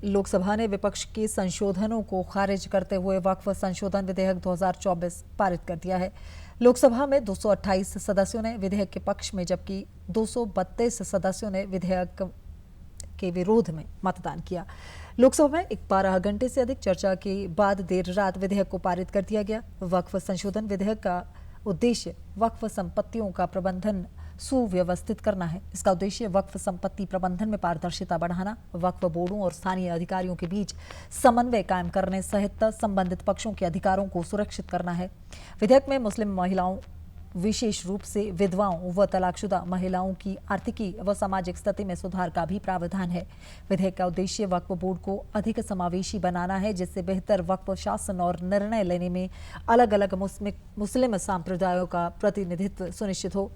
लोकसभा ने विपक्ष के संशोधनों को खारिज करते हुए वक्फ संशोधन विधेयक 2024 पारित कर दिया है। लोकसभा में 228 सदस्यों ने विधेयक के पक्ष में जबकि 232 सदस्यों ने विधेयक के विरोध में मतदान किया। लोकसभा में 12 घंटे से अधिक चर्चा के बाद देर रात विधेयक को पारित कर दिया गया। वक्फ संशोधन विधेयक का उद्देश्य वक्फ संपत्तियों का प्रबंधन सुव्यवस्थित करना है। इसका उद्देश्य वक्फ संपत्ति प्रबंधन में पारदर्शिता बढ़ाना, वक्फ बोर्डों और स्थानीय अधिकारियों के बीच समन्वय कायम करने सहित संबंधित पक्षों के अधिकारों को सुरक्षित करना है। विधेयक में मुस्लिम महिलाओं, विशेष रूप से विधवाओं व तलाकशुदा महिलाओं की आर्थिकी व सामाजिक स्थिति में सुधार का भी प्रावधान है। विधेयक का उद्देश्य वक्फ बोर्ड को अधिक समावेशी बनाना है, जिससे बेहतर वक्फ शासन और निर्णय लेने में अलग अलग मुस्लिम संप्रदायों का प्रतिनिधित्व सुनिश्चित हो।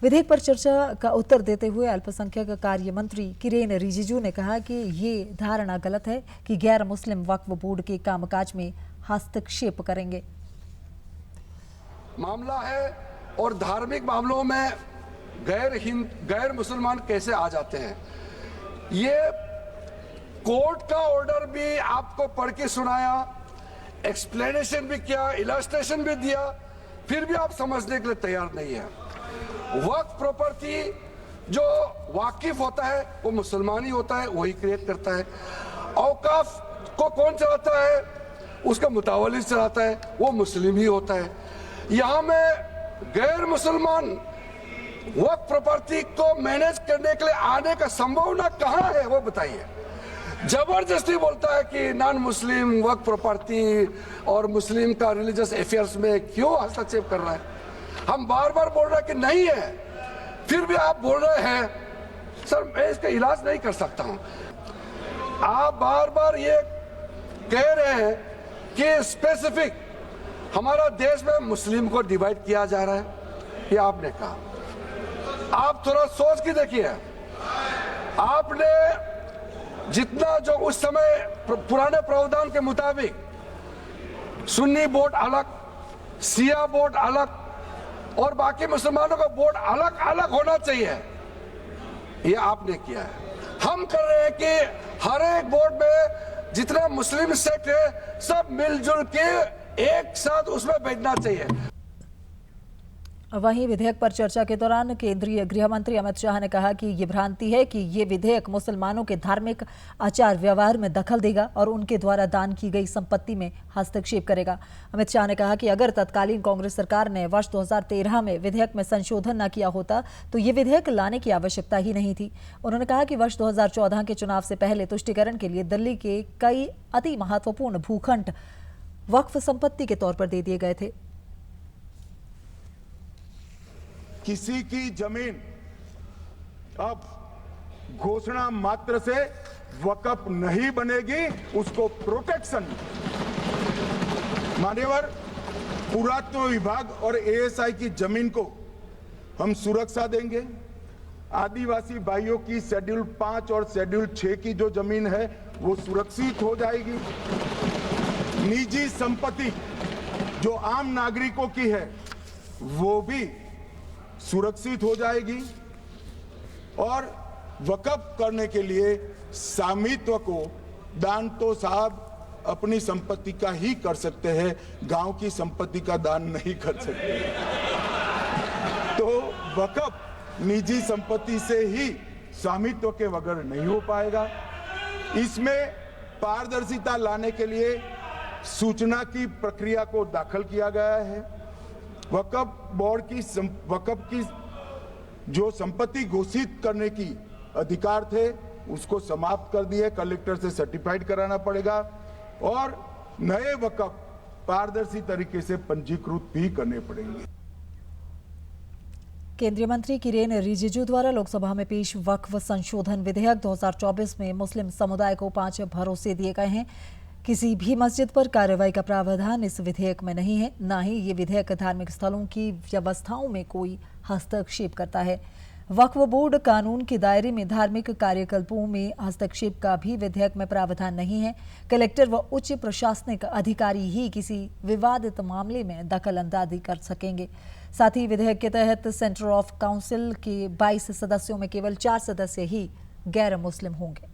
विधेयक पर चर्चा का उत्तर देते हुए अल्पसंख्यक कार्य मंत्री किरेन रिजिजू ने कहा कि ये धारणा गलत है कि गैर मुस्लिम वक्फ बोर्ड के कामकाज में हस्तक्षेप करेंगे। मामला है और धार्मिक मामलों में गैर मुसलमान कैसे आ जाते हैं। ये कोर्ट का ऑर्डर भी आपको पढ़ के सुनाया, एक्सप्लेनेशन भी किया, इलस्ट्रेशन भी दिया, फिर भी आप समझने के लिए तैयार नहीं है। वक्फ प्रॉपर्टी जो वाकिफ होता है वो मुसलमान ही होता है, वही क्रिएट करता है। औकाफ को कौन चलाता है, उसका मुतावली चलाता है, वो मुस्लिम ही होता है। यहाँ में गैर मुसलमान वक्फ प्रॉपर्टी को मैनेज करने के लिए आने का संभावना कहाँ है, वो बताइए। जबरदस्ती बोलता है कि नॉन मुस्लिम वक्फ प्रॉपर्टी और मुस्लिम का रिलीजियस अफेयर्स में क्यों हस्तक्षेप कर रहा है। हम बार बार बोल रहे हैं कि नहीं है, फिर भी आप बोल रहे हैं। सर, मैं इसका इलाज नहीं कर सकता हूं। आप बार बार ये कह रहे हैं कि स्पेसिफिक हमारा देश में मुस्लिम को डिवाइड किया जा रहा है, ये आपने कहा। आप थोड़ा सोच के देखिए, आपने जितना जो उस समय पुराने प्रावधान के मुताबिक सुन्नी बोर्ड अलग, शिया बोर्ड अलग और बाकी मुसलमानों का बोर्ड अलग अलग होना चाहिए, ये आपने किया है। हम कर रहे हैं कि हर एक बोर्ड में जितना मुस्लिम सेक्ट है सब मिलजुल के एक साथ उसमें बैठना चाहिए। वहीं विधेयक पर चर्चा के दौरान केंद्रीय गृह मंत्री अमित शाह ने कहा कि ये भ्रांति है कि ये विधेयक मुसलमानों के धार्मिक आचार व्यवहार में दखल देगा और उनके द्वारा दान की गई संपत्ति में हस्तक्षेप करेगा। अमित शाह ने कहा कि अगर तत्कालीन कांग्रेस सरकार ने वर्ष 2013 में विधेयक में संशोधन न किया होता तो ये विधेयक लाने की आवश्यकता ही नहीं थी। उन्होंने कहा कि वर्ष 2014 के चुनाव से पहले तुष्टीकरण के लिए दिल्ली के कई अति महत्वपूर्ण भूखंड वक्फ संपत्ति के तौर पर दे दिए गए थे। किसी की जमीन अब घोषणा मात्र से वक्फ नहीं बनेगी, उसको प्रोटेक्शन। मान्यवर, पुरातत्व विभाग और एएसआई की जमीन को हम सुरक्षा देंगे। आदिवासी भाइयों की शेड्यूल 5 और शेड्यूल 6 की जो जमीन है वो सुरक्षित हो जाएगी। निजी संपत्ति जो आम नागरिकों की है वो भी सुरक्षित हो जाएगी और वक्फ करने के लिए स्वामित्व को दान तो साहब अपनी संपत्ति का ही कर सकते हैं, गांव की संपत्ति का दान नहीं कर सकते। तो वक्फ निजी संपत्ति से ही स्वामित्व के बगैर नहीं हो पाएगा। इसमें पारदर्शिता लाने के लिए सूचना की प्रक्रिया को दाखिल किया गया है। वक्फ बोर्ड की वक्फ की जो संपत्ति घोषित करने की अधिकार थे उसको समाप्त कर दिए, कलेक्टर से सर्टिफाइड कराना पड़ेगा और नए वक्फ पारदर्शी तरीके से पंजीकृत भी करने पड़ेंगे। केंद्रीय मंत्री किरेन रिजिजू द्वारा लोकसभा में पेश वक्फ संशोधन विधेयक 2024 में मुस्लिम समुदाय को 5 भरोसे दिए गए हैं। किसी भी मस्जिद पर कार्रवाई का प्रावधान इस विधेयक में नहीं है, न ही ये विधेयक धार्मिक स्थलों की व्यवस्थाओं में कोई हस्तक्षेप करता है। वक्फ बोर्ड कानून के दायरे में धार्मिक कार्यकल्पों में हस्तक्षेप का भी विधेयक में प्रावधान नहीं है। कलेक्टर व उच्च प्रशासनिक अधिकारी ही किसी विवादित मामले में दखल अंदाजी कर सकेंगे। साथ ही विधेयक के तहत सेंटर ऑफ काउंसिल के 22 सदस्यों में केवल 4 सदस्य ही गैर मुस्लिम होंगे।